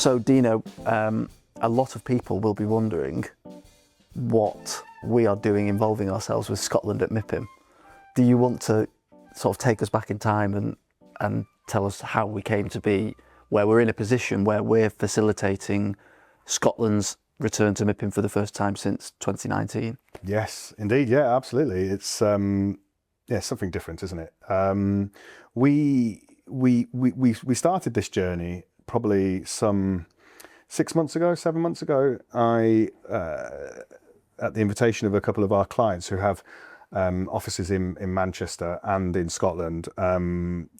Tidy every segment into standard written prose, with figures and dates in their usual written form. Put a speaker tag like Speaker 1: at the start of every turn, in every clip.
Speaker 1: So Dino, a lot of people will be wondering what we are doing involving ourselves with Scotland at MIPIM. Do you want to sort of take us back in time and tell us how we came to be where we're in a position where we're facilitating Scotland's return to MIPIM for the first time since 2019?
Speaker 2: Yes, indeed. Yeah, absolutely. It's something different, isn't it? We started this journey probably some 6 months ago, 7 months ago. At the invitation of a couple of our clients who have offices in Manchester and in Scotland,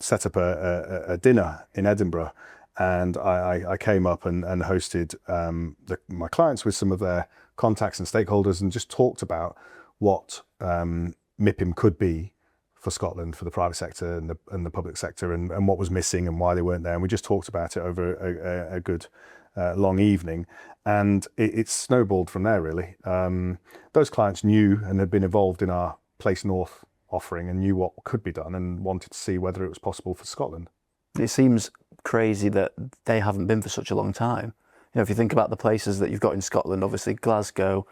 Speaker 2: set up a dinner in Edinburgh. And I came up and hosted my clients with some of their contacts and stakeholders and just talked about what MIPIM could be for Scotland, for the private sector and the public sector, and what was missing and why they weren't there. And we just talked about it over a good long evening, and it snowballed from there, really. Those clients knew and had been involved in our Place North offering and knew what could be done and wanted to see whether it was possible for Scotland.
Speaker 1: It seems crazy that they haven't been for such a long time. You know, if you think about the places that you've got in Scotland, obviously Glasgow,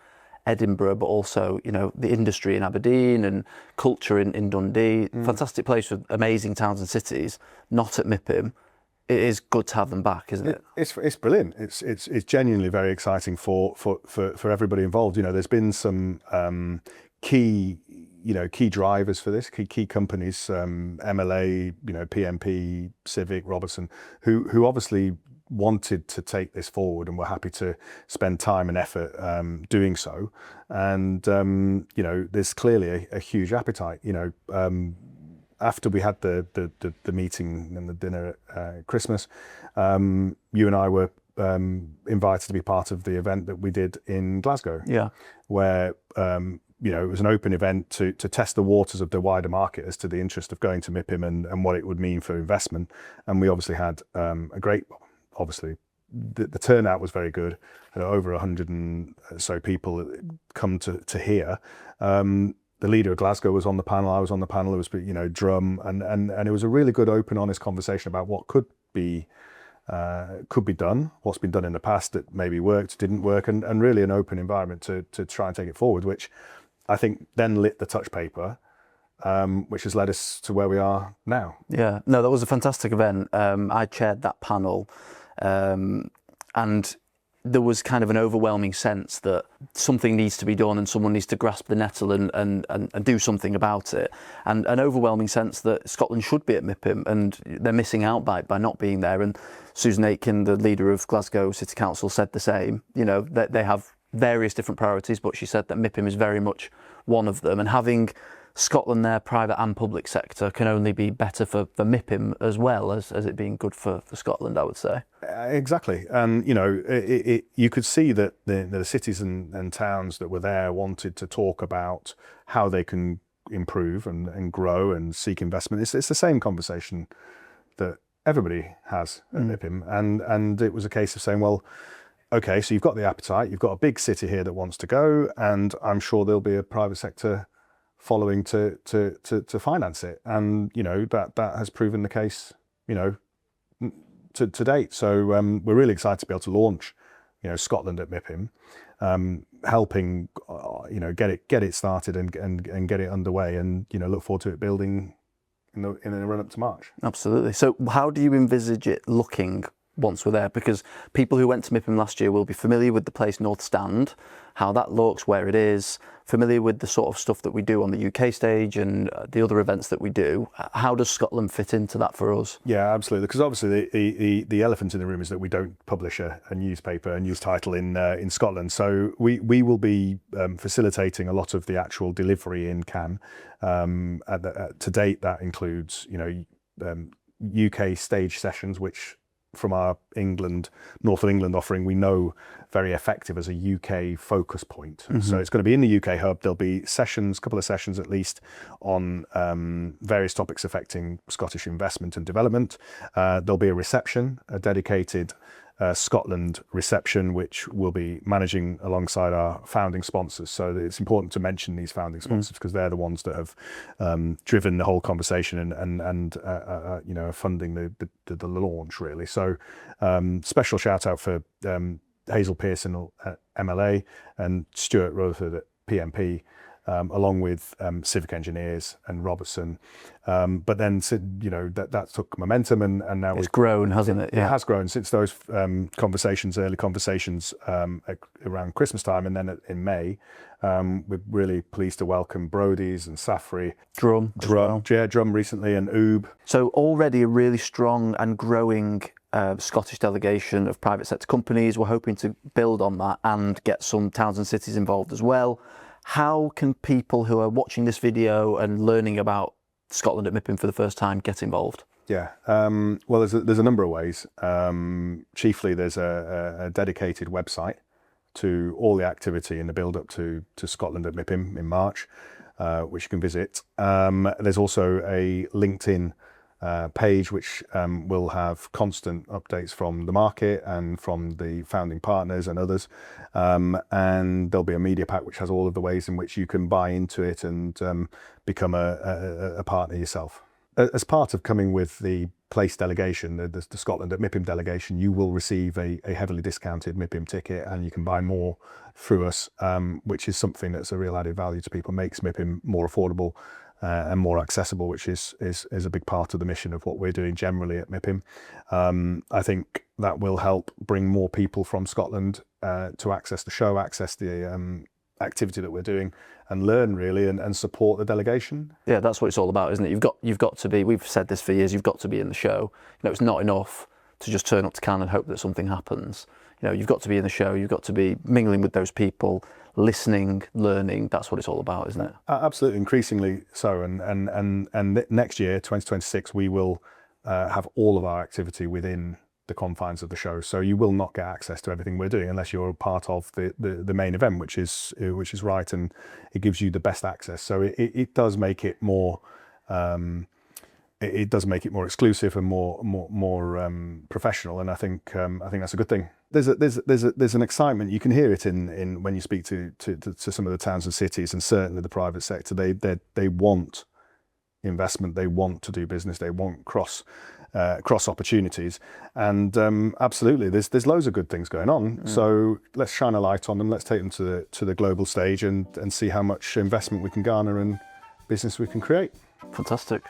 Speaker 1: Edinburgh, but also, you know, the industry in Aberdeen and culture in Dundee. Fantastic place with amazing towns and cities, not at MIPIM. It is good to have them back, isn't it?
Speaker 2: It's brilliant. It's genuinely very exciting for everybody involved. You know, there's been some key drivers for this, key companies, MLA, PMP, Civic, Robertson, who obviously wanted to take this forward and were happy to spend time and effort doing so. And there's clearly a huge appetite. After we had the meeting and the dinner at Christmas, you and I were invited to be part of the event that we did in Glasgow. Yeah, where it was an open event to test the waters of the wider market as to the interest of going to MIPIM and what it would mean for investment. And we obviously had the turnout was very good. Over 100 and so people come to hear. The leader of Glasgow was on the panel. I was on the panel. It was, drum, and it was a really good, open, honest conversation about what could be done, what's been done in the past that maybe worked, didn't work, and really an open environment to try and take it forward, which I think then lit the touch paper, which has led us to where we are now. Yeah,
Speaker 1: no, that was a fantastic event. I chaired that panel, and there was kind of an overwhelming sense that something needs to be done and someone needs to grasp the nettle and do something about it. And an overwhelming sense that Scotland should be at MIPIM and they're missing out by not being there. And Susan Aitken, the leader of Glasgow City Council, said the same. That they have various different priorities, but she said that MIPIM is very much one of them. And having Scotland there, private and public sector, can only be better for MIPIM as well as it being good for Scotland, I would say.
Speaker 2: Exactly. And, you could see that the cities and towns that were there wanted to talk about how they can improve and grow and seek investment. It's the same conversation that everybody has at MIPIM. And it was a case of saying, well, okay, so you've got the appetite, you've got a big city here that wants to go, and I'm sure there'll be a private sector following to finance it, and that has proven the case to date. So we're really excited to be able to launch Scotland at MIPIM, helping get it started and get it underway, and look forward to it building in the run up to March.
Speaker 1: Absolutely. So how do you envisage it looking once we're there? Because people who went to MIPIM last year will be familiar with the Place North stand, how that looks, where it is, familiar with the sort of stuff that we do on the UK stage and the other events that we do. How does Scotland fit into that for us?
Speaker 2: Yeah, absolutely. Because obviously the elephant in the room is that we don't publish a newspaper, a news title in Scotland. So we will be facilitating a lot of the actual delivery in Cannes. To date, that includes UK stage sessions, which from our North of England offering, we know very effective as a UK focus point. So it's going to be in the UK hub. There'll be sessions, a couple of sessions at least, on various topics affecting Scottish investment and development. There'll be a reception, a dedicated Scotland reception, which we'll be managing alongside our founding sponsors. So it's important to mention these founding sponsors because they're the ones that have driven the whole conversation and you know, funding the launch really. So special shout out for Hazel Pearson at MLA and Stuart Rutherford at PMP. Along with Civic engineers and Robertson, but then you know that took momentum and now
Speaker 1: it's grown, hasn't it?
Speaker 2: Yeah. It has grown since those early conversations around Christmas time, and then in May, we're really pleased to welcome Brodies and Saffrey, Drum recently, and OOBE.
Speaker 1: So already a really strong and growing Scottish delegation of private sector companies. We're hoping to build on that and get some towns and cities involved as well. How can people who are watching this video and learning about Scotland at MIPIM for the first time get involved?
Speaker 2: Yeah, well, there's a number of ways. Chiefly, there's a dedicated website to all the activity in the build-up to Scotland at MIPIM in March, which you can visit. There's also a LinkedIn page which will have constant updates from the market and from the founding partners and others, and there'll be a media pack which has all of the ways in which you can buy into it and become a partner yourself. As part of coming with the place delegation, the Scotland at MIPIM delegation, you will receive a heavily discounted MIPIM ticket, and you can buy more through us, which is something that's a real added value to people, makes MIPIM more affordable and more accessible, which is a big part of the mission of what we're doing generally at MIPIM. I think that will help bring more people from Scotland to access the show, access the activity that we're doing, and learn really and support the delegation.
Speaker 1: Yeah, that's what it's all about, isn't it? You've got to be, we've said this for years, you've got to be in the show. You know, it's not enough to just turn up to Cannes and hope that something happens. You know, you've got to be in the show, you've got to be mingling with those people, listening, learning. That's what it's all about, isn't it?
Speaker 2: Absolutely, increasingly so. And next year, 2026, we will have all of our activity within the confines of the show. So you will not get access to everything we're doing unless you're part of the main event, which is right, and it gives you the best access. So it does make it more. It does make it more exclusive and more professional, and I think that's a good thing. There's an excitement, you can hear it in when you speak to some of the towns and cities, and certainly the private sector. They want investment, they want to do business, they want cross opportunities, and absolutely there's loads of good things going on. So let's shine a light on them, let's take them to the global stage and see how much investment we can garner and business we can create.
Speaker 1: Fantastic.